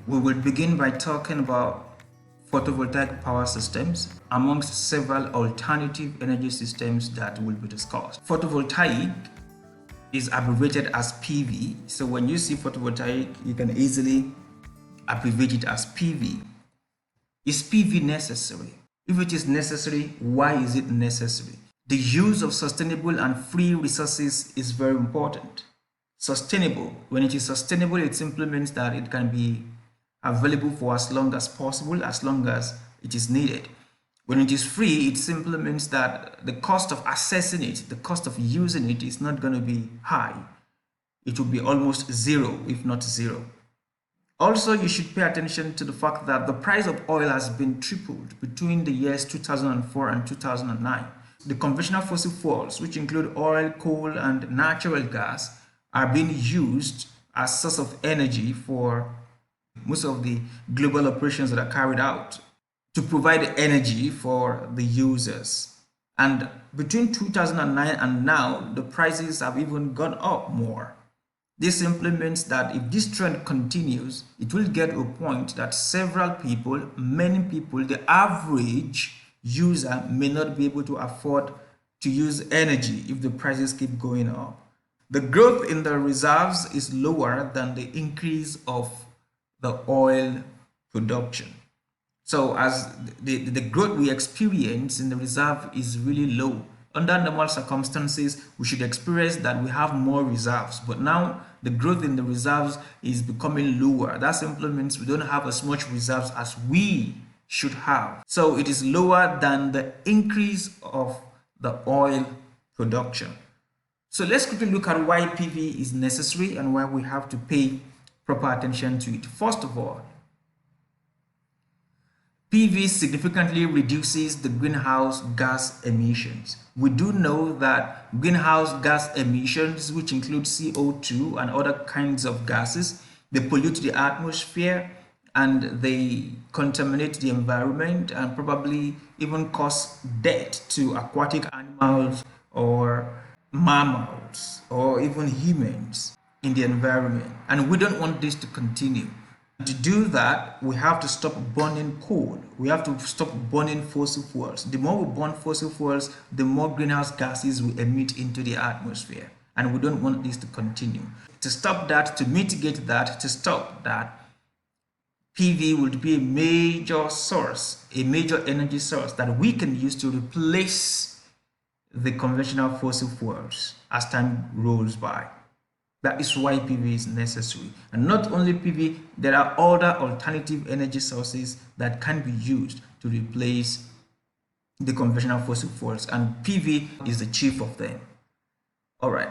We will begin by talking about photovoltaic power systems amongst several alternative energy systems that will be discussed. Photovoltaic is abbreviated as PV. So when you see photovoltaic, you can easily abbreviate it as PV. Is PV necessary? If it is necessary, why is it necessary? The use of sustainable and free resources is very important. Sustainable, when it is sustainable, it simply means that it can be available for as long as possible, as long as it is needed. When it is free, it simply means that the cost of accessing it, the cost of using it is not going to be high. It will be almost zero, if not zero. Also, you should pay attention to the fact that the price of oil has been tripled between the years 2004 and 2009. The conventional fossil fuels, which include oil, coal, and natural gas, are being used as source of energy for most of the global operations that are carried out to provide energy for the users. And between 2009 and now, the prices have even gone up more. This simply means that if this trend continues, it will get to a point that several people, many people, the average user may not be able to afford to use energy if the prices keep going up. The growth in the reserves is lower than the increase of the oil production. So as the growth we experience in the reserve is really low. Under normal circumstances, we should experience that we have more reserves, but now the growth in the reserves is becoming lower. That simply means we don't have as much reserves as we should have. So it is lower than the increase of the oil production. So let's quickly look at why PV is necessary and why we have to pay proper attention to it. First of all, PV significantly reduces the greenhouse gas emissions. We do know that greenhouse gas emissions, which include CO2 and other kinds of gases, they pollute the atmosphere and they contaminate the environment and probably even cause death to aquatic animals or mammals or even humans in the environment. And we don't want this to continue. To do that, we have to stop burning coal. We have to stop burning fossil fuels. The more we burn fossil fuels, the more greenhouse gases we emit into the atmosphere. And we don't want this to continue. To stop that, to mitigate that, to stop that, PV would be a major source, a major energy source that we can use to replace the conventional fossil fuels as time rolls by. That is why PV is necessary. And not only PV, there are other alternative energy sources that can be used to replace the conventional fossil fuels, and PV is the chief of them. All right.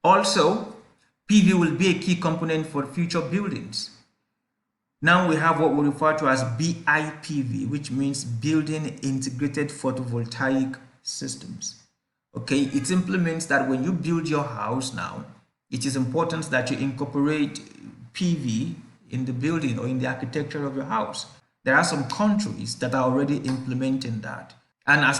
Also, PV will be a key component for future buildings. Now we have what we refer to as BIPV, which means Building Integrated Photovoltaic Systems. Okay, it implements that when you build your house now, it is important that you incorporate PV in the building or in the architecture of your house. There are some countries that are already implementing that. And as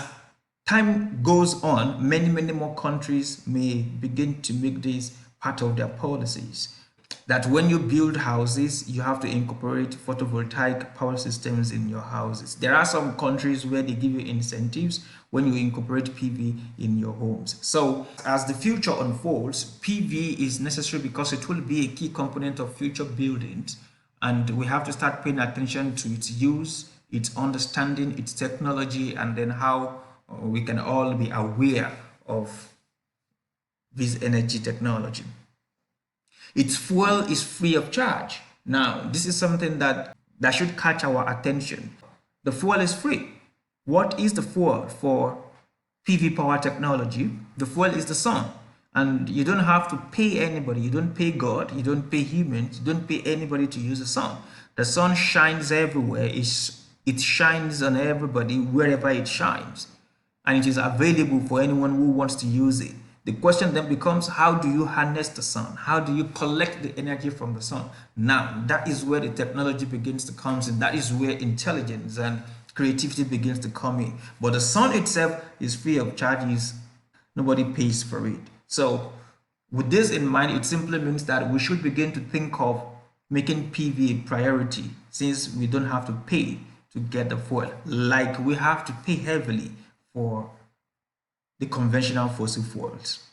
time goes on, many more countries may begin to make this part of their policies. That when you build houses, you have to incorporate photovoltaic power systems in your houses. There are some countries where they give you incentives when you incorporate PV in your homes. So as the future unfolds, PV is necessary because it will be a key component of future buildings, and we have to start paying attention to its use, its understanding, its technology, and then how we can all be aware of this energy technology. Its fuel is free of charge. Now, this is something that should catch our attention. The fuel is free. What is the fuel for PV power technology? The fuel is the sun. And you don't have to pay anybody. You don't pay God. You don't pay humans. You don't pay anybody to use the sun. The sun shines everywhere. It shines on everybody wherever it shines. And it is available for anyone who wants to use it. The question then becomes, how do you harness the sun? How do you collect the energy from the sun? Now, that is where the technology begins to come in. That is where intelligence and creativity begins to come in. But the sun itself is free of charges. Nobody pays for it. So with this in mind, it simply means that we should begin to think of making PV a priority since we don't have to pay to get the fuel like we have to pay heavily for the conventional fossil fuels.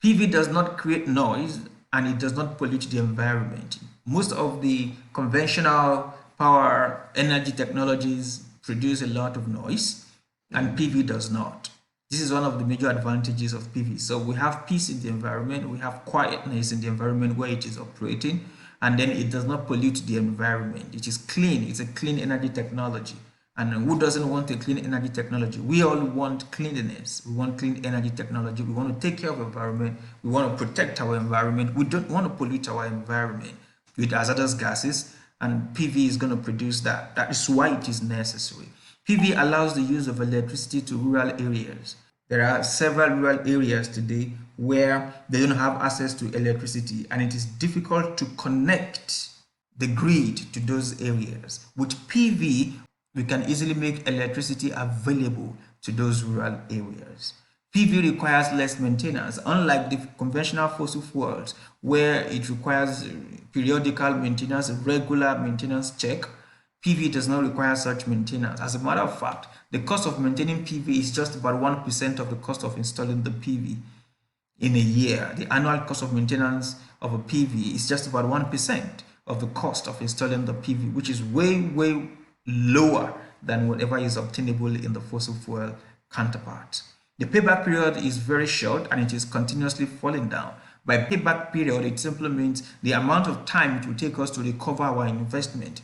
PV does not create noise and it does not pollute the environment. Most of the conventional power energy technologies produce a lot of noise and PV does not. This is one of the major advantages of PV. So we have peace in the environment, we have quietness in the environment where it is operating, and then it does not pollute the environment. It is clean, it's a clean energy technology. And who doesn't want a clean energy technology? We all want cleanliness. We want clean energy technology. We want to take care of the environment. We want to protect our environment. We don't want to pollute our environment with hazardous gases. And PV is going to produce that. That is why it is necessary. PV allows the use of electricity to rural areas. There are several rural areas today where they don't have access to electricity, and it is difficult to connect the grid to those areas. With PV, we can easily make electricity available to those rural areas. PV requires less maintenance, unlike the conventional fossil fuels, where it requires periodical maintenance, regular maintenance check. PV does not require such maintenance. As a matter of fact, the cost of maintaining PV is just about 1% of the cost of installing the PV in a year. The annual cost of maintenance of a PV is just about 1% of the cost of installing the PV, which is way lower than whatever is obtainable in the fossil fuel counterpart. The payback period is very short and it is continuously falling down. By payback period, it simply means the amount of time it will take us to recover our investment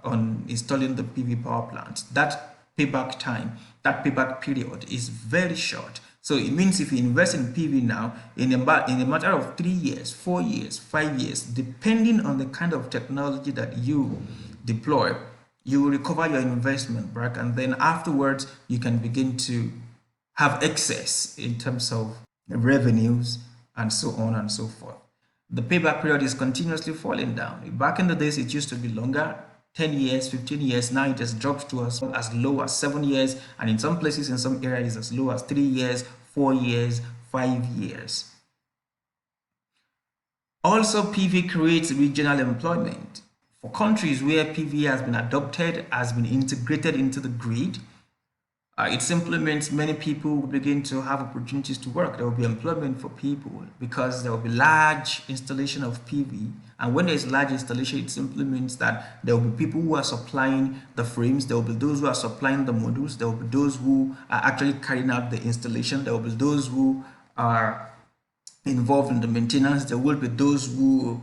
on installing the PV power plant. That payback time, that payback period is very short. So it means if you invest in PV now, in a matter of 3 years, 4 years, 5 years, depending on the kind of technology that you deploy, you will recover your investment back, and then afterwards you can begin to have excess in terms of revenues and so on and so forth. The payback period is continuously falling down. Back in the days, it used to be longer, 10 years, 15 years. Now it has dropped to as low as 7 years, and in some places, in some areas, as low as 3 years, 4 years, 5 years. Also, PV creates regional employment. For countries where PV has been adopted, has been integrated into the grid, it simply means many people will begin to have opportunities to work. There will be employment for people because there will be large installation of PV. And when there's large installation, it simply means that there will be people who are supplying the frames. There will be those who are supplying the modules. There will be those who are actually carrying out the installation. There will be those who are involved in the maintenance. There will be those who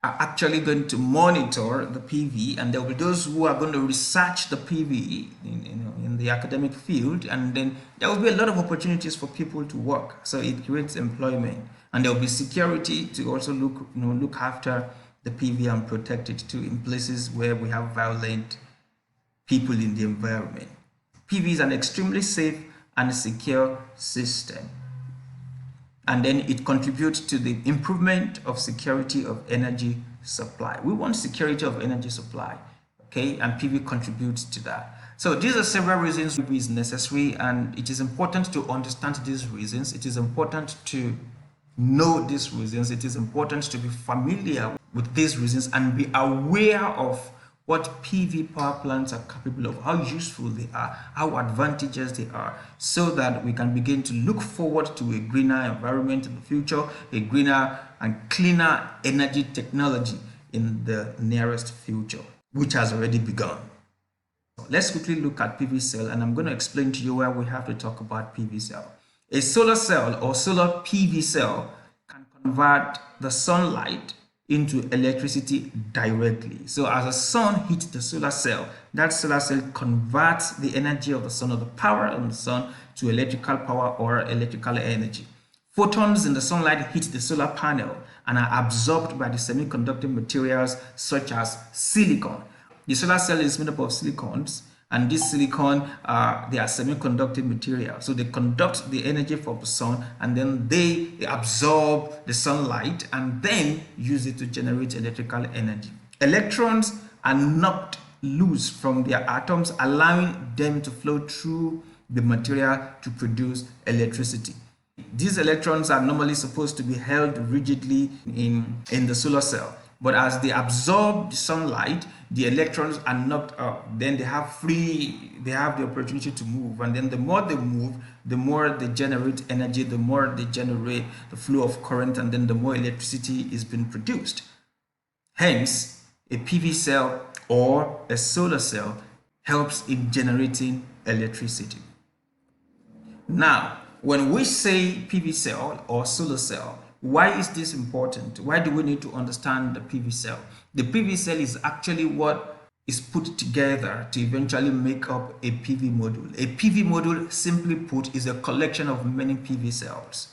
are actually going to monitor the PV, and there will be those who are going to research the PV in the academic field, and then there will be a lot of opportunities for people to work. So it creates employment, and there will be security to also look after the PV and protect it too in places where we have violent people in the environment. PV is an extremely safe and secure system, and then it contributes to the improvement of security of energy supply. We want security of energy supply, okay, and PV contributes to that. So these are several reasons PV is necessary, and it is important to understand these reasons. It is important to know these reasons. It is important to be familiar with these reasons and be aware of what PV power plants are capable of, how useful they are, how advantageous they are, so that we can begin to look forward to a greener environment in the future, a greener and cleaner energy technology in the nearest future, which has already begun. Let's quickly look at PV cell, and I'm going to explain to you why we have to talk about PV cell. A solar cell or solar PV cell can convert the sunlight into electricity directly. So as the sun hits the solar cell, that solar cell converts the energy of the sun, or the power of the sun, to electrical power or electrical energy. Photons in the sunlight hit the solar panel and are absorbed by the semiconducting materials such as silicon. The solar cell is made up of silicons, and this silicon they are semiconducting material, so they conduct the energy from the sun, and then they absorb the sunlight and then use it to generate electrical energy. Electrons are knocked loose from their atoms, allowing them to flow through the material to produce electricity. These electrons are normally supposed to be held rigidly in the solar cell, But as they absorb the sunlight, the electrons are knocked up. Then they have the opportunity to move. And then the more they move, the more they generate energy, the more they generate the flow of current, and then the more electricity is being produced. Hence, a PV cell or a solar cell helps in generating electricity. Now, when we say PV cell or solar cell, why is this important? Why do we need to understand the PV cell? The PV cell is actually what is put together to eventually make up a PV module. A PV module, simply put, is a collection of many PV cells.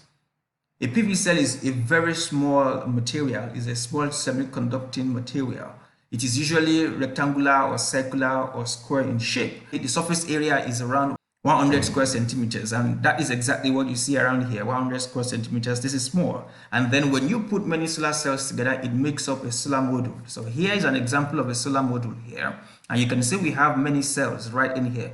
A PV cell is a very small material, is a small semiconducting material. It is usually rectangular or circular or square in shape. The surface area is around 100 square centimeters, and that is exactly what you see around here, 100 square centimeters. This is small. And then when you put many solar cells together, it makes up a solar module. So here is an example of a solar module here, and you can see we have many cells right in here.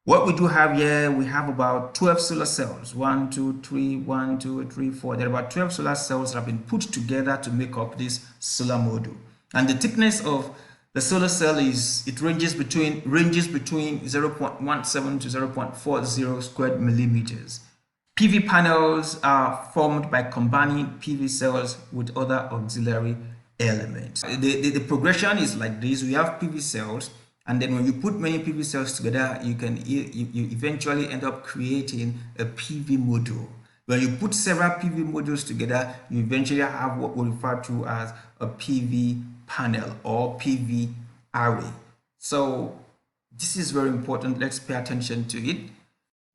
What we do have here, we have about 12 solar cells. 1, 2, 3, 1, 2, 3, 4. There are about 12 solar cells that have been put together to make up this solar module. And the thickness of the solar cell ranges between 0.17 to 0.40 square millimeters. PV panels are formed by combining PV cells with other auxiliary elements. The progression is like this. We have PV cells, and then when you put many PV cells together, you eventually end up creating a PV module. When you put several PV modules together, you eventually have what we refer to as a PV panel or PV array. So this is very important. Let's pay attention to it.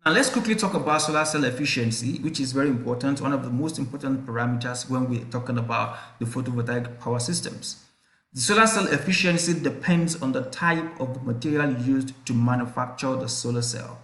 Now let's quickly talk about solar cell efficiency, which is very important, one of the most important parameters when we're talking about the photovoltaic power systems. The solar cell efficiency depends on the type of the material used to manufacture the solar cell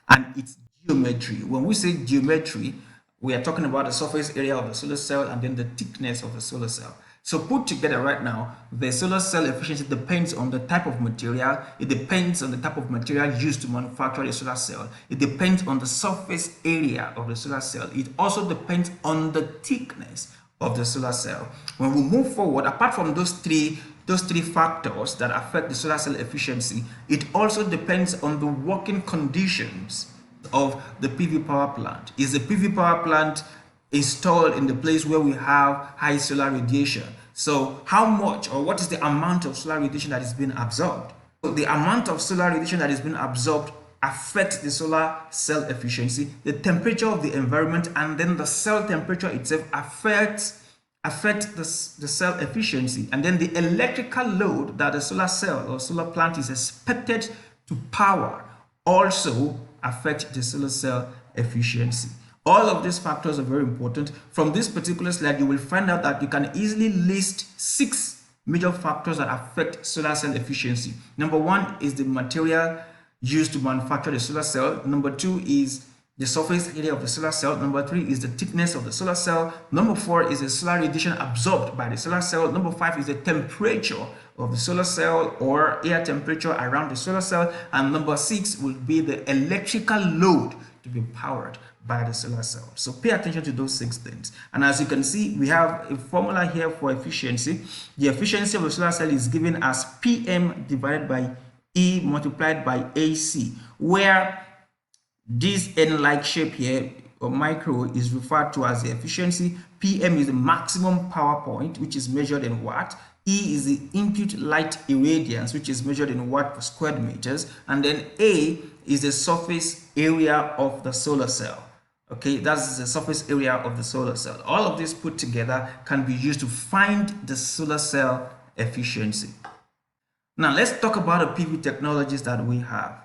and its geometry. When we say geometry, we are talking about the surface area of the solar cell and then the thickness of the solar cell. So put together right now, the solar cell efficiency depends on the type of material. It depends on the type of material used to manufacture the solar cell. It depends on the surface area of the solar cell. It also depends on the thickness of the solar cell. When we move forward, apart from those three factors that affect the solar cell efficiency, it also depends on the working conditions of the PV power plant. Is the PV power plant installed in the place where we have high solar radiation? So how much or what is the amount of solar radiation that is being absorbed? So the amount of solar radiation that is being absorbed affects the solar cell efficiency. The temperature of the environment and then the cell temperature itself affect the cell efficiency. And then the electrical load that the solar cell or solar plant is expected to power also affect the solar cell efficiency. All of these factors are very important. From this particular slide, you will find out that you can easily list 6 major factors that affect solar cell efficiency. Number 1 is the material used to manufacture the solar cell. Number 2 is the surface area of the solar cell. Number 3 is the thickness of the solar cell. Number 4 is the solar radiation absorbed by the solar cell. Number 5 is the temperature of the solar cell or air temperature around the solar cell. And number 6 will be the electrical load to be powered by the solar cell. So pay attention to those 6 things. And as you can see, we have a formula here for efficiency. The efficiency of the solar cell is given as PM divided by E multiplied by AC, where this N-like shape here or micro is referred to as the efficiency. PM is the maximum power point, which is measured in watt. E is the input light irradiance, which is measured in watt per square meters. And then A is the surface area of the solar cell. Okay, that's the surface area of the solar cell. All of this put together can be used to find the solar cell efficiency. Now let's talk about the PV technologies that we have.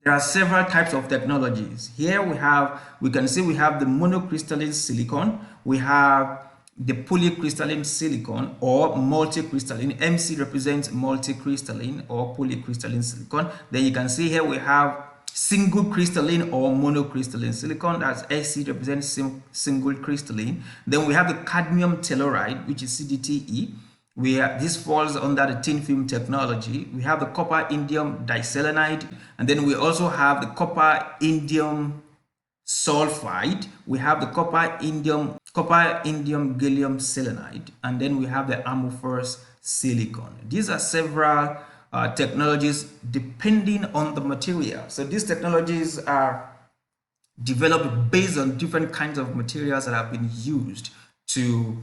There are several types of technologies. Here we can see we have the monocrystalline silicon, we have the polycrystalline silicon or multicrystalline. MC represents multicrystalline or polycrystalline silicon. Then you can see here we have single crystalline or monocrystalline silicon. That's SC represents single crystalline. Then we have the cadmium telluride, which is CDTE. This falls under the thin film technology. We have the copper indium diselenide, and then we also have the copper indium sulfide. We have the copper indium copper, indium, gallium selenide, and then we have the amorphous silicon. These are several technologies depending on the material. So these technologies are developed based on different kinds of materials that have been used to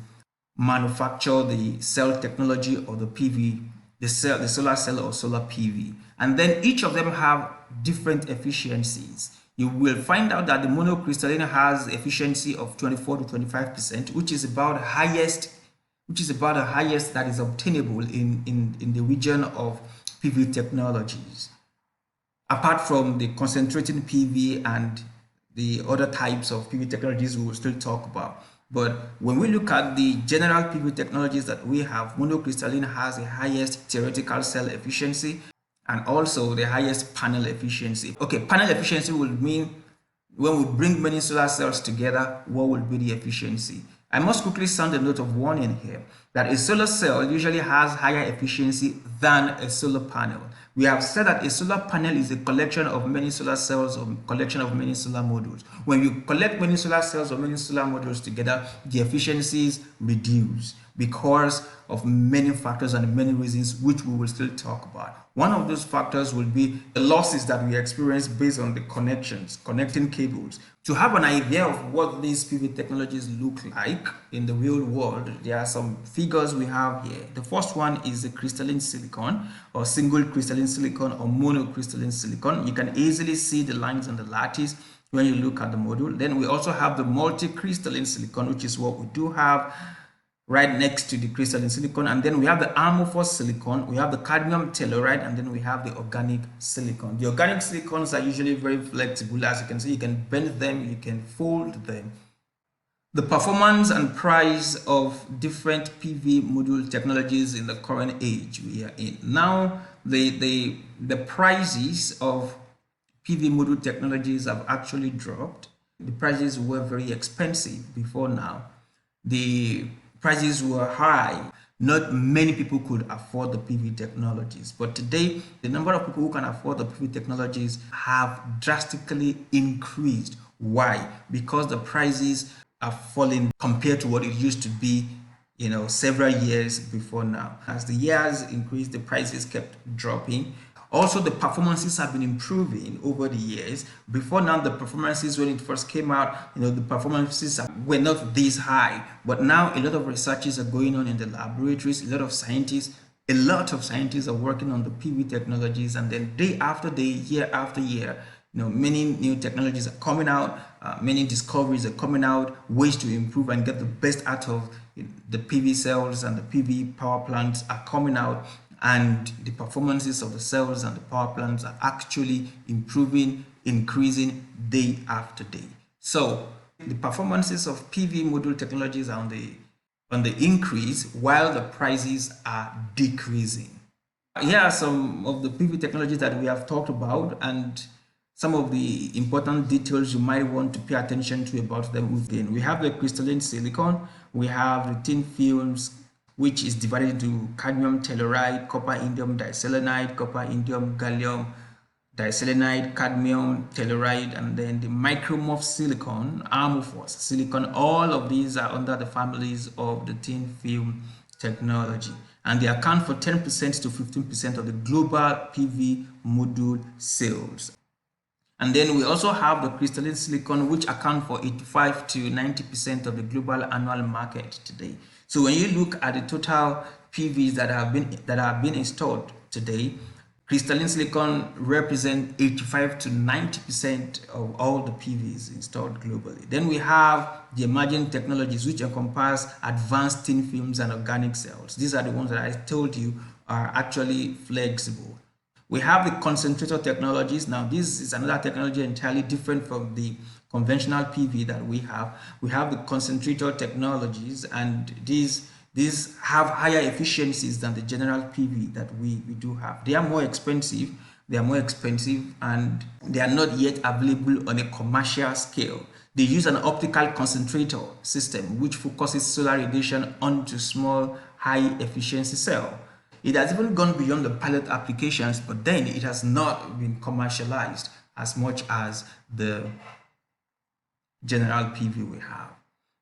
manufacture the cell technology or the PV, the solar cell or solar PV. And then each of them have different efficiencies. You will find out that the monocrystalline has efficiency of 24 to 25%, which is about the highest that is obtainable in the region of PV technologies, apart from the concentrating PV and the other types of PV technologies we will still talk about. But when we look at the general PV technologies that we have, monocrystalline has the highest theoretical cell efficiency and also the highest panel efficiency. Okay, panel efficiency will mean when we bring many solar cells together, what will be the efficiency? I must quickly sound a note of warning here that a solar cell usually has higher efficiency than a solar panel. We have said that a solar panel is a collection of many solar cells or collection of many solar modules. When you collect many solar cells or many solar modules together, the efficiencies reduce because of many factors and many reasons, which we will still talk about. One of those factors will be the losses that we experience based on the connecting cables. To have an idea of what these PV technologies look like in the real world, there are some figures we have here. The first one is the crystalline silicon or single crystalline silicon or monocrystalline silicon. You can easily see the lines on the lattice when you look at the module. Then we also have the multicrystalline silicon, which is what we do have right next to the crystalline silicon, and then we have the amorphous silicon, we have the cadmium telluride, and then we have the organic silicon. The organic silicons are usually very flexible. As you can see, you can bend them, you can fold them. The performance and price of different PV module technologies in the current age we are in. Now, the prices of PV module technologies have actually dropped. The prices were very expensive before now. The prices were high. Not many people could afford the PV technologies, but today the number of people who can afford the PV technologies have drastically increased. Why? Because the prices are falling compared to what it used to be, several years before now. As the years increased, the prices kept dropping. Also, the performances have been improving over the years. Before now, the performances when it first came out, the performances were not this high. But now a lot of researches are going on in the laboratories. A lot of scientists are working on the PV technologies, and then day after day, year after year, many new technologies are coming out, many discoveries are coming out, ways to improve and get the best out of the PV cells and the PV power plants are coming out. And the performances of the cells and the power plants are actually improving, increasing day after day. So the performances of PV module technologies are on the increase while the prices are decreasing. Here are some of the PV technologies that we have talked about and some of the important details you might want to pay attention to about them within. We have the crystalline silicon, we have the thin films, which is divided into cadmium telluride, copper indium diselenide, copper indium gallium diselenide, cadmium telluride, and then the micromorph silicon, amorphous silicon. All of these are under the families of the thin film technology, and they account for 10% to 15% of the global PV module sales. And then we also have the crystalline silicon, which account for 85 to 90% of the global annual market today. So when you look at the total PVs that have been installed today, crystalline silicon represents 85 to 90% of all the PVs installed globally. Then we have the emerging technologies, which encompass advanced thin films and organic cells. These are the ones that I told you are actually flexible. We have the concentrator technologies. Now, this is another technology entirely different from the conventional PV that we have. We have the concentrator technologies, and these have higher efficiencies than the general PV that we do have. They are more expensive, and they are not yet available on a commercial scale. They use an optical concentrator system which focuses solar radiation onto small high efficiency cell. It has even gone beyond the pilot applications, but then it has not been commercialized as much as the general PV we have.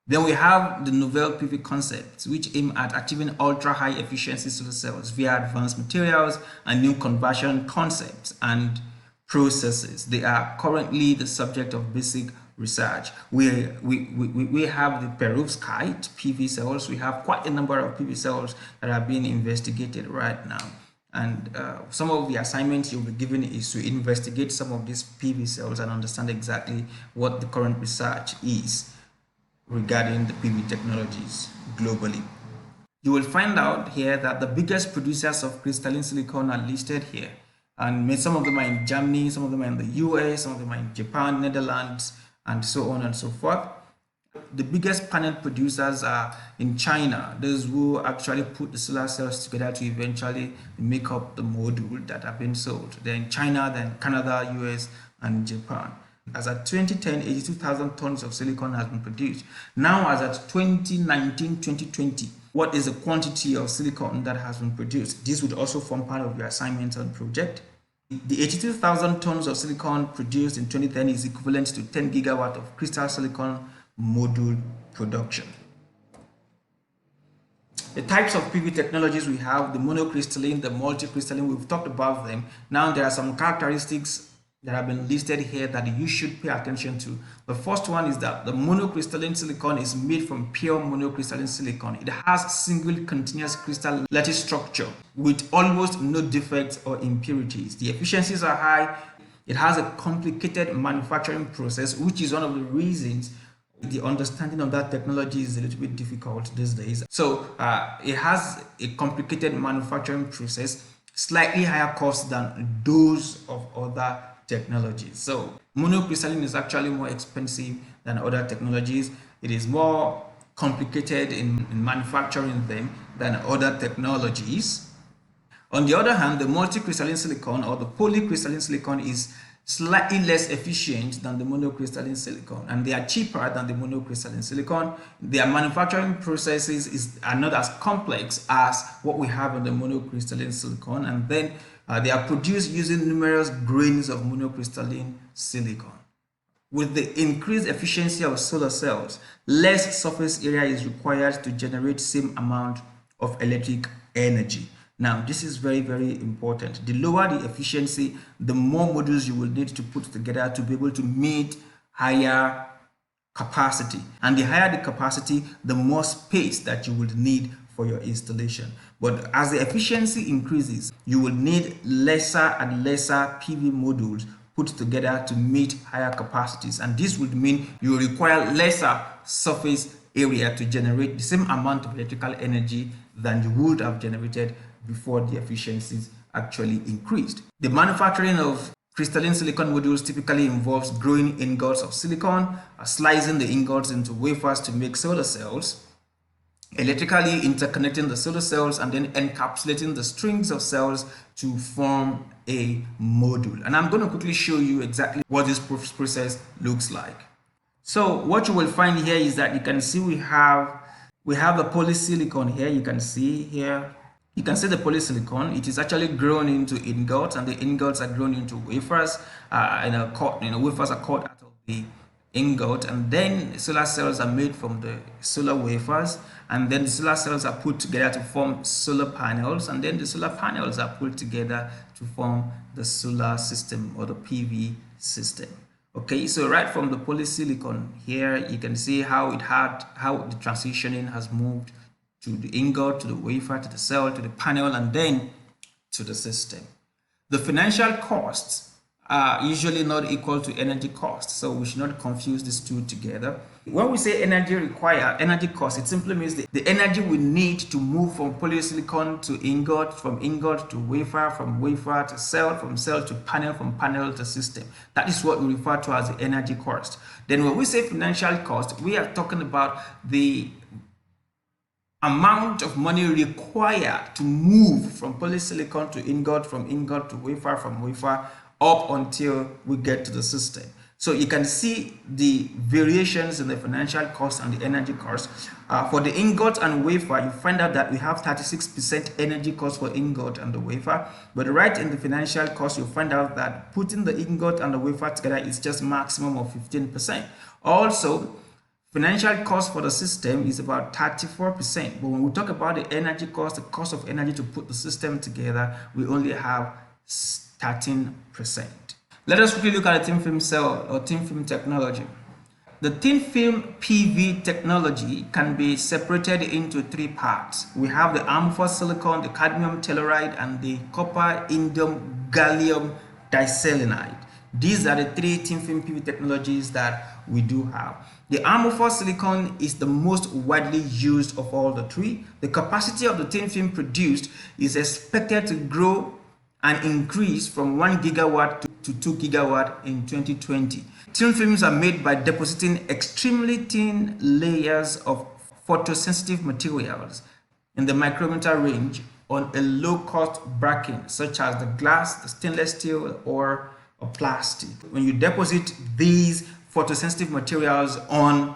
Then we have the novel PV concepts, which aim at achieving ultra-high efficiency solar cells via advanced materials and new conversion concepts and processes. They are currently the subject of basic research. We have the perovskite PV cells. We have quite a number of PV cells that are being investigated right now. And some of the assignments you'll be given is to investigate some of these PV cells and understand exactly what the current research is regarding the PV technologies globally. You will find out here that the biggest producers of crystalline silicon are listed here, and some of them are in Germany, some of them are in the US, some of them are in Japan, Netherlands, and so on and so forth. The biggest panel producers are in China, those who actually put the solar cells together to eventually make up the module that are being sold. They're in China, then Canada, US, and Japan. As at 2010, 82,000 tons of silicon has been produced. Now, as at 2019-2020, what is the quantity of silicon that has been produced? This would also form part of your assignment on project. The 82,000 tons of silicon produced in 2010 is equivalent to 10 gigawatt of crystal silicon module production. The types of PV technologies we have, the monocrystalline, the multicrystalline, we've talked about them. Now there are some characteristics that have been listed here that you should pay attention to. The first one is that the monocrystalline silicon is made from pure monocrystalline silicon. It has single continuous crystal lattice structure with almost no defects or impurities. The efficiencies are high. It has a complicated manufacturing process, which is one of the reasons the understanding of that technology is a little bit difficult these days. So it has a complicated manufacturing process, slightly higher cost than those of other technologies. So monocrystalline is actually more expensive than other technologies. It is more complicated in manufacturing them than other technologies. On the other hand, the multicrystalline silicon or the polycrystalline silicon is slightly less efficient than the monocrystalline silicon, and they are cheaper than the monocrystalline silicon. Their manufacturing processes are not as complex as what we have in the monocrystalline silicon, and then they are produced using numerous grains of monocrystalline silicon. With the increased efficiency of solar cells, less surface area is required to generate same amount of electric energy. Now, this is very, very important. The lower the efficiency, the more modules you will need to put together to be able to meet higher capacity. And the higher the capacity, the more space that you would need for your installation. But as the efficiency increases, you will need lesser and lesser PV modules put together to meet higher capacities. And this would mean you require lesser surface area to generate the same amount of electrical energy than you would have generated before the efficiencies actually increased. The manufacturing of crystalline silicon modules typically involves growing ingots of silicon, slicing the ingots into wafers to make solar cells, electrically interconnecting the solar cells, and then encapsulating the strings of cells to form a module. And I'm going to quickly show you exactly what this process looks like. So what you will find here is that you can see we have the polysilicon here. You can see here. You can see the polysilicon. It is actually grown into ingots, and the ingots are grown into wafers. Wafers are cut out of the ingot, and then solar cells are made from the solar wafers, and then the solar cells are put together to form solar panels, and then the solar panels are put together to form the solar system or the PV system. Okay, so right from the polysilicon here, you can see how the transitioning has moved to the ingot, to the wafer, to the cell, to the panel, and then to the system. The financial costs are usually not equal to energy costs, so we should not confuse these two together. When we say energy cost, it simply means the energy we need to move from polysilicon to ingot, from ingot to wafer, from wafer to cell, from cell to panel, from panel to system. That is what we refer to as the energy cost. Then when we say financial cost, we are talking about the amount of money required to move from polysilicon to ingot, from ingot to wafer, from wafer up until we get to the system. So you can see the variations in the financial cost and the energy cost. For the ingot and wafer, you find out that we have 36% energy cost for ingot and the wafer. But right in the financial cost, you find out that putting the ingot and the wafer together is just maximum of 15%. Also, Financial cost for the system is about 34%, but when we talk about the energy cost, the cost of energy to put the system together, we only have 13%. Let us quickly look at the thin film cell or thin film technology. The thin film PV technology can be separated into three parts. We have the amorphous silicon, the cadmium telluride, and the copper indium gallium diselenide. These are the three thin film PV technologies that we do have. The amorphous silicon is the most widely used of all the three. The capacity of the thin film produced is expected to grow and increase from 1 gigawatt to 2 gigawatt in 2020. Thin films are made by depositing extremely thin layers of photosensitive materials in the micrometer range on a low-cost bracket such as the glass, the stainless steel, or plastic. When you deposit these photosensitive materials on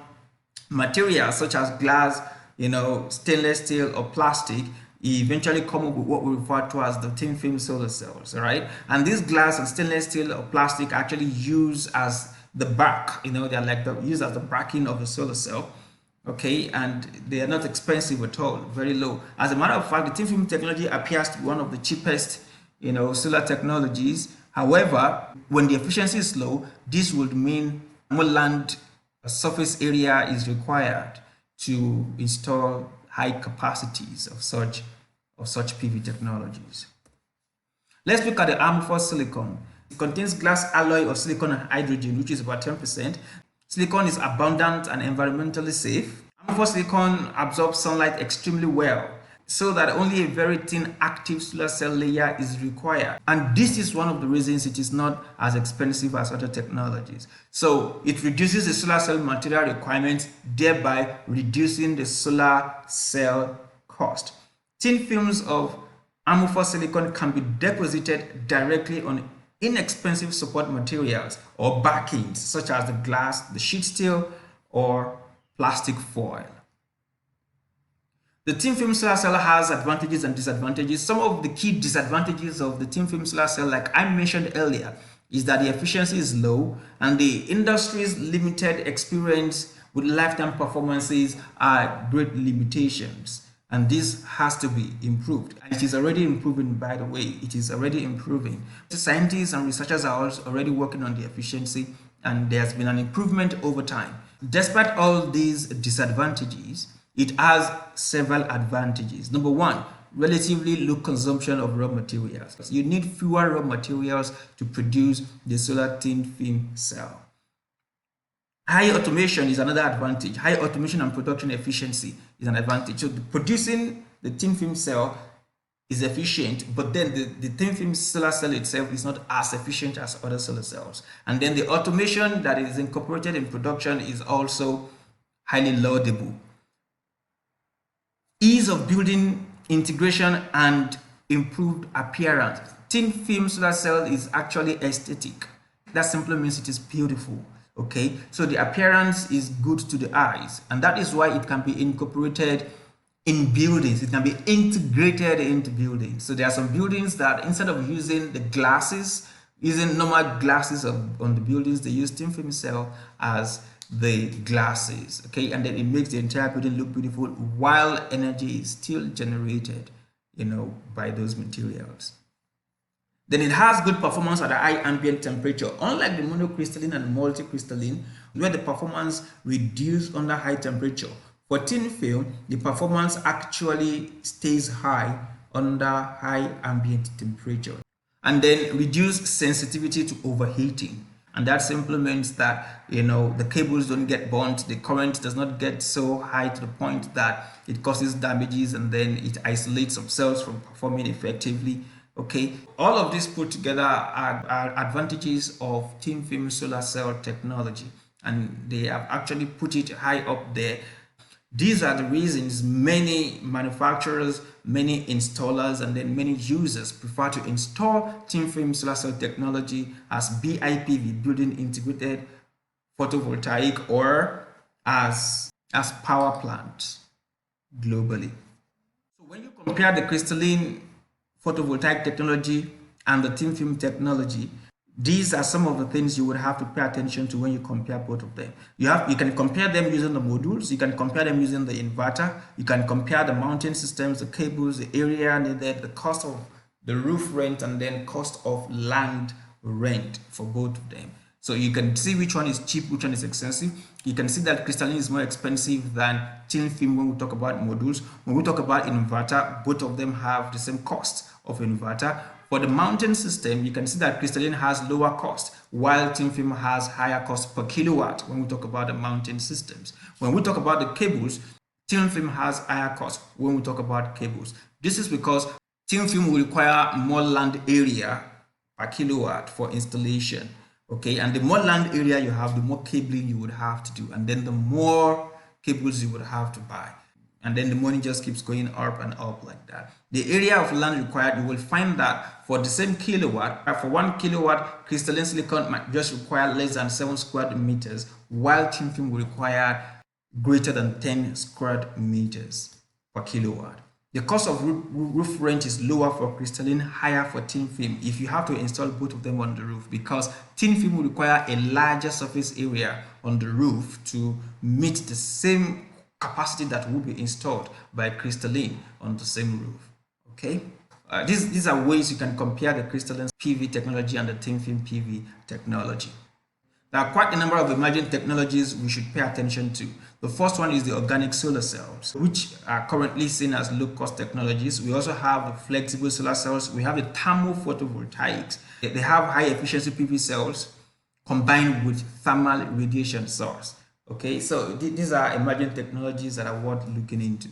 materials such as glass, stainless steel or plastic, you eventually come up with what we refer to as the thin film solar cells, all right? And these glass and stainless steel or plastic actually use as the back, they're like used as the backing of the solar cell, okay? And they are not expensive at all, very low. As a matter of fact, the thin film technology appears to be one of the cheapest, solar technologies. However, when the efficiency is low, this would mean more land surface area is required to install high capacities of such PV technologies. Let's look at the amorphous silicon. It contains glass alloy of silicon and hydrogen, which is about 10%. Silicon is abundant and environmentally safe. Amorphous silicon absorbs sunlight extremely well, so that only a very thin active solar cell layer is required. And this is one of the reasons it is not as expensive as other technologies. So it reduces the solar cell material requirements, thereby reducing the solar cell cost. Thin films of amorphous silicon can be deposited directly on inexpensive support materials or backings such as the glass, the sheet steel, or plastic foil. The thin film solar cell has advantages and disadvantages. Some of the key disadvantages of the thin film solar cell, like I mentioned earlier, is that the efficiency is low and the industry's limited experience with lifetime performances are great limitations. And this has to be improved. And it is already improving, by the way. It is already improving. The scientists and researchers are also already working on the efficiency, and there's been an improvement over time. Despite all these disadvantages, it has several advantages. Number one, relatively low consumption of raw materials. You need fewer raw materials to produce the solar thin film cell. High automation is another advantage. High automation and production efficiency is an advantage. So producing the thin film cell is efficient, but then the thin film solar cell itself is not as efficient as other solar cells. And then the automation that is incorporated in production is also highly laudable. Ease of building, integration, and improved appearance. Thin film solar cell is actually aesthetic. That simply means it is beautiful. Okay, so the appearance is good to the eyes, and that is why it can be incorporated in buildings. It can be integrated into buildings. So there are some buildings that instead of using the glasses, using normal glasses on the buildings, they use thin film cell as the glasses. Okay, and then it makes the entire building look beautiful while energy is still generated, by those materials. Then it has good performance at a high ambient temperature, unlike the monocrystalline and multicrystalline, where the performance reduces under high temperature. For thin film, the performance actually stays high under high ambient temperature. And then reduce sensitivity to overheating. And that simply means that, the cables don't get burnt, the current does not get so high to the point that it causes damages, and then it isolates some cells from performing effectively. Okay, all of this put together are advantages of thin film solar cell technology, and they have actually put it high up there. These are the reasons many manufacturers, many installers, and then many users prefer to install thin film solar cell technology as BIPV, building integrated photovoltaic, or as power plants globally. So when you compare the crystalline photovoltaic technology and the thin film technology, These are some of the things you would have to pay attention to when you compare both of them. You can compare them using the modules, you can compare them using the inverter, you can compare the mounting systems, the cables, the area needed, the cost of the roof rent, and then cost of land rent for both of them. So you can see which one is cheap, which one is expensive. You can see that crystalline is more expensive than thin film when we talk about modules. When we talk about inverter, both of them have the same cost of inverter. For the mounting system, you can see that crystalline has lower cost, while thin film has higher cost per kilowatt when we talk about the mounting systems. When we talk about the cables, thin film has higher cost when we talk about cables. This is because thin film will require more land area per kilowatt for installation. Okay, and the more land area you have, the more cabling you would have to do, and then the more cables you would have to buy. And then the money just keeps going up and up like that. The area of land required, you will find that for the same kilowatt, for 1 kilowatt, crystalline silicon might just require less than 7 square meters, while thin film will require greater than 10 square meters per kilowatt. The cost of roof rent is lower for crystalline, higher for thin film if you have to install both of them on the roof, because thin film will require a larger surface area on the roof to meet the same capacity that will be installed by crystalline on the same roof. Okay, these are ways you can compare the crystalline PV technology and the thin film PV technology. There are quite a number of emerging technologies we should pay attention to. The first one is the organic solar cells, which are currently seen as low-cost technologies. We also have the flexible solar cells. We have the thermal photovoltaics. They have high-efficiency PV cells combined with thermal radiation source. Okay, so these are emerging technologies that are worth looking into.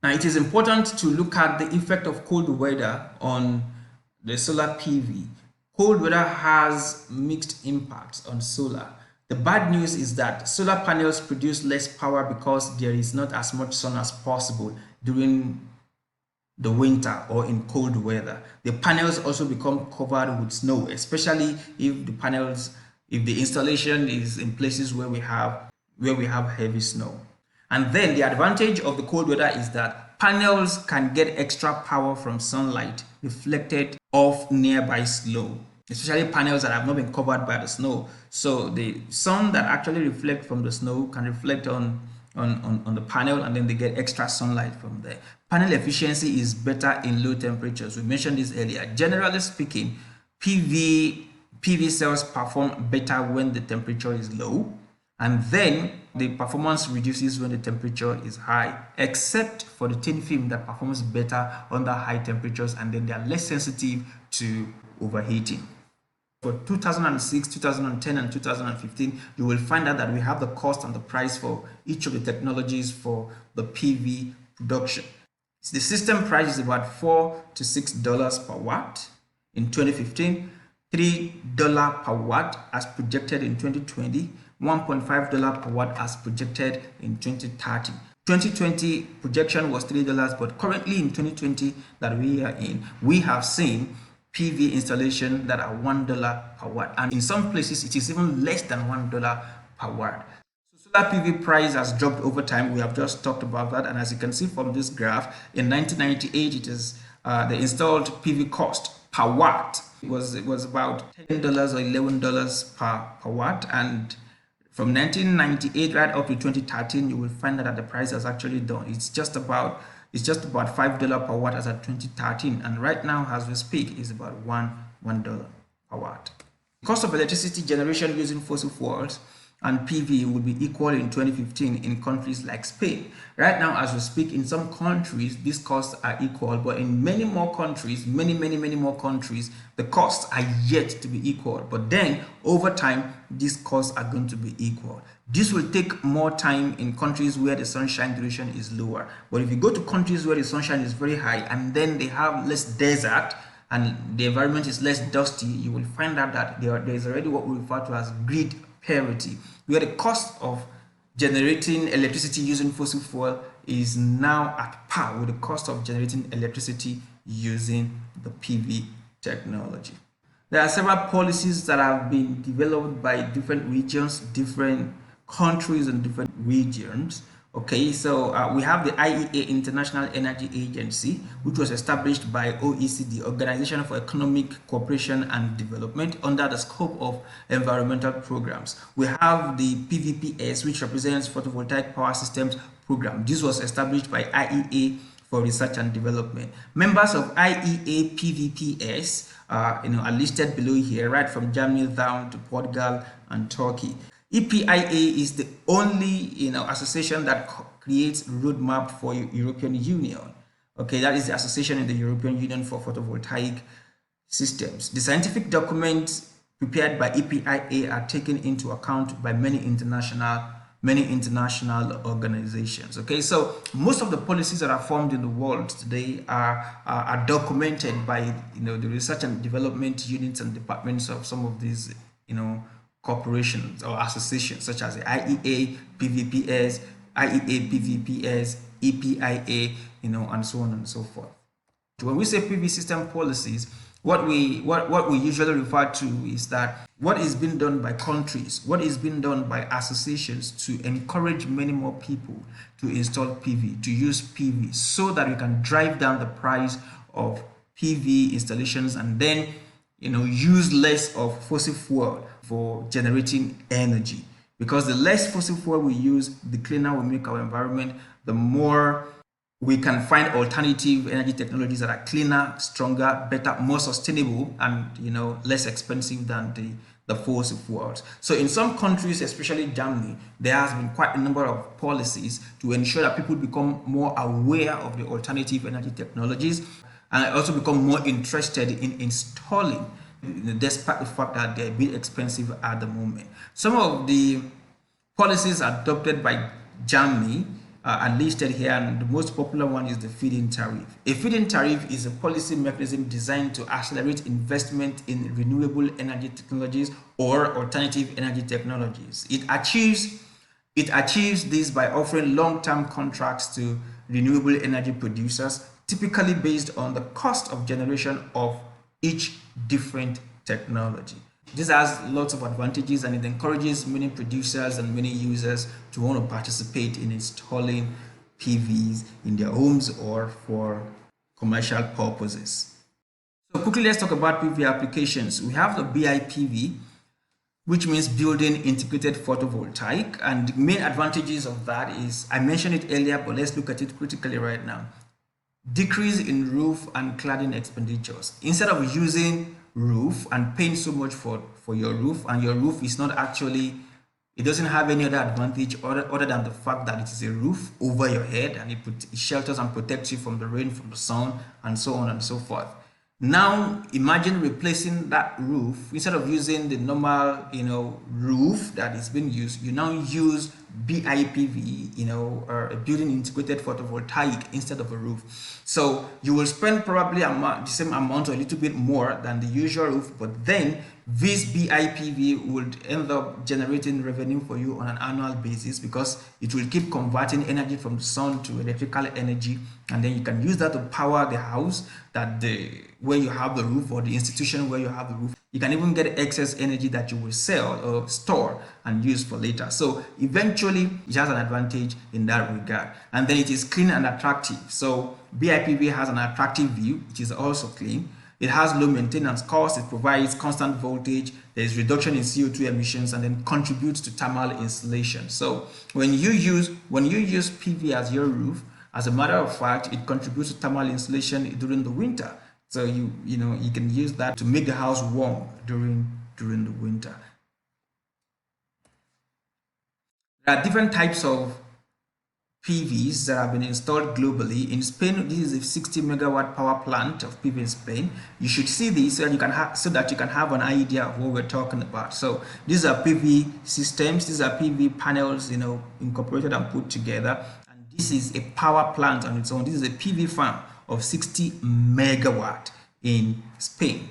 Now, it is important to look at the effect of cold weather on the solar PV. Cold weather has mixed impacts on solar. The bad news is that solar panels produce less power because there is not as much sun as possible during the winter or in cold weather. The panels also become covered with snow, especially if the installation is in places where we have heavy snow. And then the advantage of the cold weather is that panels can get extra power from sunlight reflected off nearby snow, especially panels that have not been covered by the snow. So the sun that actually reflects from the snow can reflect on the panel, and then they get extra sunlight from there. Panel efficiency is better in low temperatures. We mentioned this earlier. Generally speaking, PV cells perform better when the temperature is low, and then the performance reduces when the temperature is high, except for the thin film that performs better under high temperatures, and then they are less sensitive to overheating. For 2006, 2010, and 2015, you will find out that we have the cost and the price for each of the technologies for the PV production. The system price is about $4 to $6 per watt in 2015, $3 per watt as projected in 2020, $1.5 per watt as projected in 2030. 2020 projection was $3, but currently in 2020 that we are in, we have seen PV installation that are $1 per watt, and in some places it is even less than $1 per watt. So solar PV price has dropped over time. We have just talked about that, and as you can see from this graph, in 1998 it is the installed PV cost per watt it was about $10 or $11 per watt, and from 1998 right up to 2013, you will find that the price has actually done. It's just about $5 per watt as at 2013, and right now as we speak is about $1 per watt. The cost of electricity generation using fossil fuels and PV will be equal in 2015 in countries like Spain. Right now as we speak, in some countries these costs are equal, but in many more countries, many more countries, the costs are yet to be equal. But then over time these costs are going to be equal. This will take more time in countries where the sunshine duration is lower, but if you go to countries where the sunshine is very high and then they have less desert and the environment is less dusty, you will find out that there is already what we refer to as grid parity, where the cost of generating electricity using fossil fuel is now at par with the cost of generating electricity using the PV technology. There are several policies that have been developed by different regions, different countries and different regions Okay, so we have the IEA, International Energy Agency, which was established by OECD, Organization for Economic Cooperation and Development, under the scope of environmental programs. We have the PVPS, which represents Photovoltaic Power Systems Program. This was established by IEA for research and development. Members of IEA PVPS are listed below here, right from Germany down to Portugal and Turkey. EPIA is the only association that creates roadmap for European Union. Okay, that is the association in the European Union for photovoltaic systems. The scientific documents prepared by EPIA are taken into account by many international organizations. Okay, so most of the policies that are formed in the world today are documented by the research and development units and departments of some of these corporations or associations, such as the IEA, PVPS, IEA, PVPS, EPIA, and so on and so forth. When we say PV system policies, what we usually refer to is that what is being done by countries, what is being done by associations to encourage many more people to install PV, to use PV, so that we can drive down the price of PV installations and then use less of fossil fuel for generating energy. Because the less fossil fuel we use, the cleaner we make our environment, the more we can find alternative energy technologies that are cleaner, stronger, better, more sustainable, and less expensive than the fossil fuels. So in some countries, especially Germany, there has been quite a number of policies to ensure that people become more aware of the alternative energy technologies and also become more interested in installing, despite the fact that they're a bit expensive at the moment. Some of the policies adopted by Germany are listed here, and the most popular one is the feed-in tariff. A feed-in tariff is a policy mechanism designed to accelerate investment in renewable energy technologies or alternative energy technologies. It achieves this by offering long-term contracts to renewable energy producers, typically based on the cost of generation of each different technology. This has lots of advantages, and it encourages many producers and many users to want to participate in installing PVs in their homes or for commercial purposes. So quickly, let's talk about PV applications. We have the BIPV, which means building integrated photovoltaic, and the main advantages of that is, I mentioned it earlier, but let's look at it critically right now. Decrease in roof and cladding expenditures. Instead of using roof and paying so much for your roof, and your roof is not actually, it doesn't have any other advantage other than the fact that it is a roof over your head, and it shelters and protects you from the rain, from the sun, and so on and so forth. Now imagine replacing that roof. Instead of using the normal roof that is being used, you now use BIPV, or a building integrated photovoltaic instead of a roof. So you will spend probably the same amount or a little bit more than the usual roof, but then this BIPV would end up generating revenue for you on an annual basis, because it will keep converting energy from the sun to electrical energy, and then you can use that to power the house where you have the roof, or the institution where you have the roof. You can even get excess energy that you will sell or store and use for later. So eventually it has an advantage in that regard. And then it is clean and attractive. So BIPV has an attractive view, which is also clean. It has low maintenance costs. It provides constant voltage. There is reduction in CO2 emissions, and then contributes to thermal insulation. So when you use PV as your roof, as a matter of fact, it contributes to thermal insulation during the winter. So you can use that to make the house warm during the winter. There are different types of PVs that have been installed globally. In Spain, this is a 60 megawatt power plant of PV in Spain. You should see this so that you can have an idea of what we're talking about. So these are PV systems. These are PV panels, incorporated and put together. And this is a power plant on its own. This is a PV farm of 60 megawatt in Spain.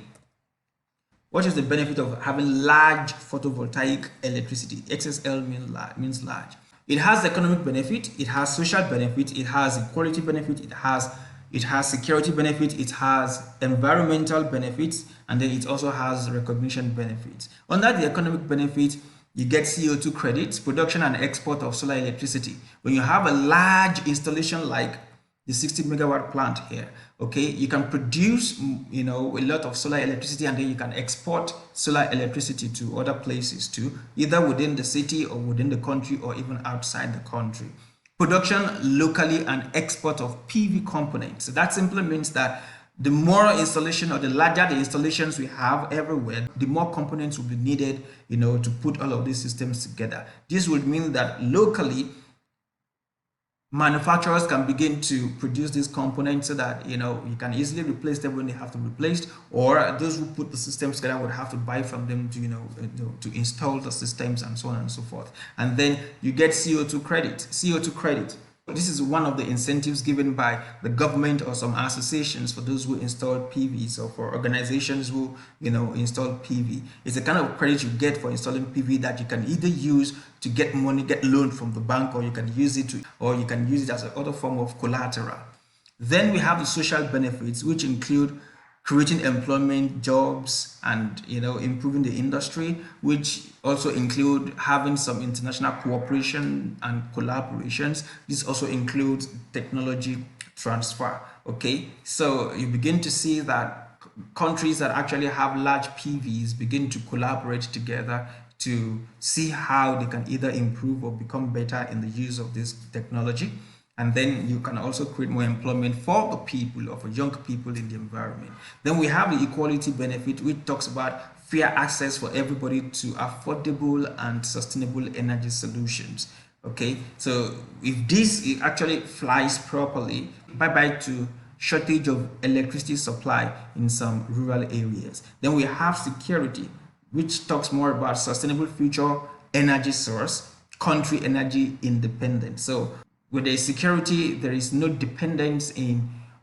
What is the benefit of having large photovoltaic electricity? XSL means large. It has economic benefit, it has social benefit, it has equality benefit, it has security benefit, it has environmental benefits, and then it also has recognition benefits. Under the economic benefit, You get CO2 credits, production and export of solar electricity. When you have a large installation like the 60 megawatt plant here, okay, you can produce, a lot of solar electricity, and then you can export solar electricity to other places too, either within the city or within the country or even outside the country. Production locally and export of PV components. So that simply means that the more installation, or the larger the installations we have everywhere, the more components will be needed, to put all of these systems together. This would mean that locally, manufacturers can begin to produce these components so that you can easily replace them when they have to be replaced, or those who put the systems together would have to buy from them to install the systems and so on and so forth. And then you get CO2 credit. This is one of the incentives given by the government or some associations for those who install PVs, or for organizations who install PV. It's a kind of credit you get for installing PV that you can either use to get money, get loan from the bank, or you can use it as another form of collateral. Then we have the social benefits, which include creating employment, jobs, and improving the industry, which also include having some international cooperation and collaborations. This also includes technology transfer. Okay, so you begin to see that countries that actually have large PVs begin to collaborate together to see how they can either improve or become better in the use of this technology. And then you can also create more employment for the people, or for young people in the environment. Then we have the equality benefit, which talks about fair access for everybody to affordable and sustainable energy solutions. Okay, so if this actually flies properly, bye-bye to shortage of electricity supply in some rural areas. Then we have security, which talks more about sustainable future energy source, country energy independence. So with the security, there is no dependence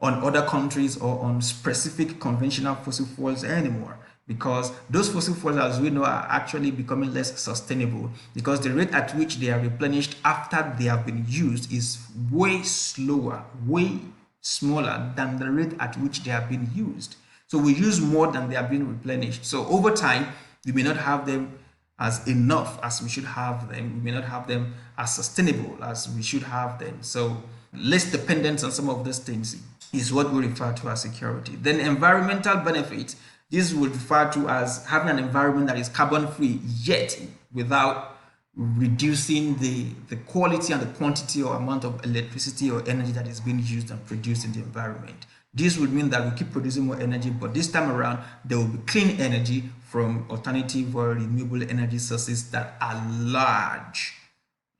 on other countries or on specific conventional fossil fuels anymore, because those fossil fuels, as we know, are actually becoming less sustainable, because the rate at which they are replenished after they have been used is way slower, way smaller than the rate at which they have been used. So we use more than they are being replenished. So over time, we may not have them as enough as we should have them. We may not have them as sustainable as we should have them. So less dependence on some of these things is what we refer to as security. Then environmental benefits. This would refer to as having an environment that is carbon free, yet without reducing the quality and the quantity or amount of electricity or energy that is being used and produced in the environment. This would mean that we keep producing more energy, but this time around there will be clean energy from alternative or renewable energy sources that are large,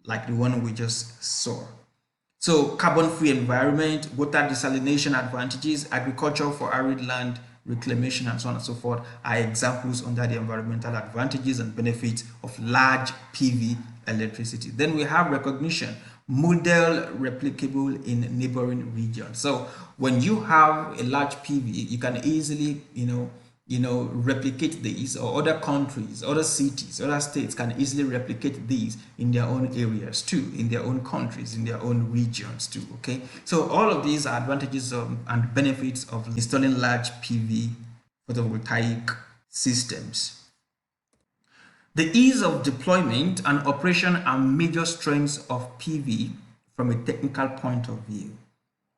like the one we just saw. So carbon-free environment, water desalination advantages, agriculture for arid land, reclamation, and so on and so forth are examples under the environmental advantages and benefits of large PV electricity. Then we have recognition, model replicable in neighboring regions. So when you have a large PV, you can easily replicate these, or other countries, other cities, other states can easily replicate these in their own areas too, in their own countries, in their own regions too. Okay, so all of these are advantages and benefits of installing large PV photovoltaic systems. The ease of deployment and operation are major strengths of PV from a technical point of view.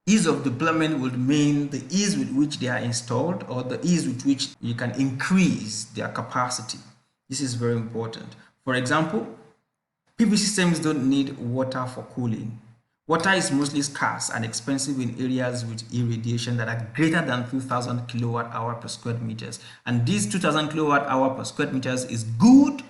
Ease of deployment would mean the ease with which they are installed, or the ease with which you can increase their capacity. This is very important. For example, PV systems don't need water for cooling. Water is mostly scarce and expensive in areas with irradiation that are greater than 2,000 kilowatt hour per square meters. And this 2,000 kilowatt hour per square meters is good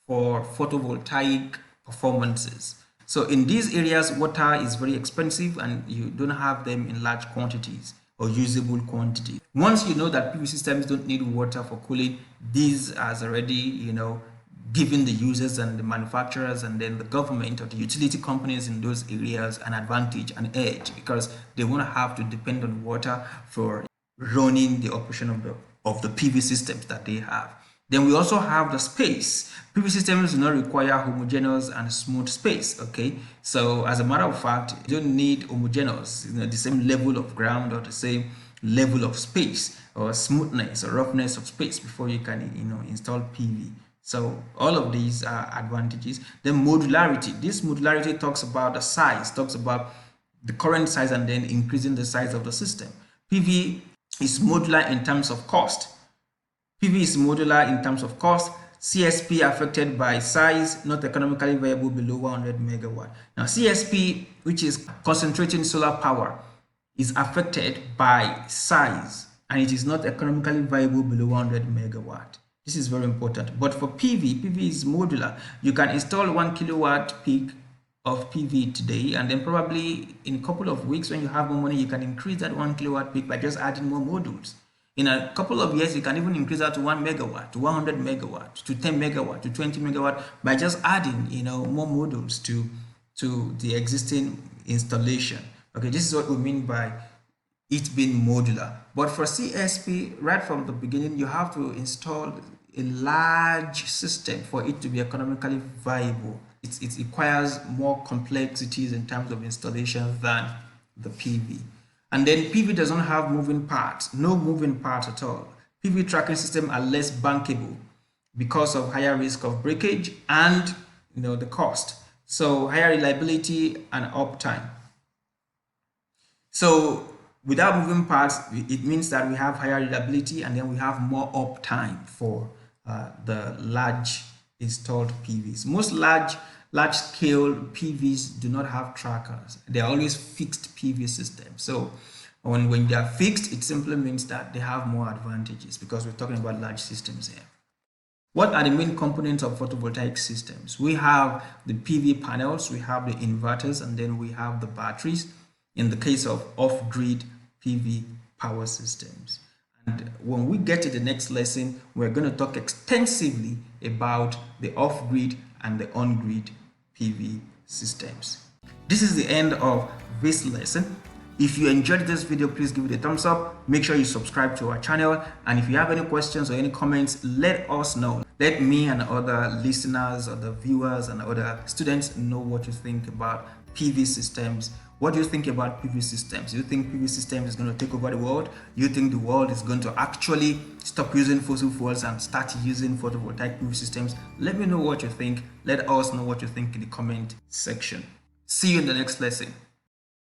for photovoltaic performances. So in these areas, water is very expensive and you don't have them in large quantities or usable quantity. Once you know that PV systems don't need water for cooling, this has already, given the users and the manufacturers and then the government or the utility companies in those areas an advantage, an edge, because they won't have to depend on water for running the operation of the PV systems that they have. Then we also have the space. PV systems do not require homogeneous and smooth space. Okay, so as a matter of fact, you don't need homogeneous, the same level of ground or the same level of space or smoothness or roughness of space before you can, install PV So all of these are advantages. Then modularity. This modularity talks about the size, talks about the current size and then increasing the size of the system. PV is modular in terms of cost. PV is modular in terms of cost. CSP affected by size, not economically viable below 100 megawatt. Now CSP, which is concentrating solar power, is affected by size and it is not economically viable below 100 megawatt. This is very important. But for PV, PV is modular. You can install 1 kilowatt peak of PV today, and then probably in a couple of weeks when you have more money, you can increase that 1 kilowatt peak by just adding more modules. In a couple of years, you can even increase that to 1 megawatt, to 100 megawatt, to 10 megawatt, to 20 megawatt by just adding, more modules to the existing installation. Okay, this is what we mean by it being modular. But for CSP, right from the beginning, you have to install a large system for it to be economically viable. It requires more complexities in terms of installation than the PV. And then PV doesn't have moving parts, no moving parts at all. PV tracking systems are less bankable because of higher risk of breakage and the cost. So higher reliability and uptime. So without moving parts, it means that we have higher reliability and then we have more uptime for the large installed PVs. Most large scale PVs do not have trackers. They are always fixed PV systems. So when they are fixed, it simply means that they have more advantages because we're talking about large systems here. What are the main components of photovoltaic systems? We have the PV panels, we have the inverters, and then we have the batteries in the case of off-grid PV power systems. And when we get to the next lesson, we're going to talk extensively about the off-grid and the on-grid PV systems. This is the end of this lesson. If you enjoyed this video, please give it a thumbs up. Make sure you subscribe to our channel. And if you have any questions or any comments, let us know. Let me and other listeners, other viewers, and other students know what you think about PV systems. What do you think about PV systems? Do you think PV systems is going to take over the world? Do you think the world is going to actually stop using fossil fuels and start using photovoltaic PV systems? Let me know what you think. Let us know what you think in the comment section. See you in the next lesson.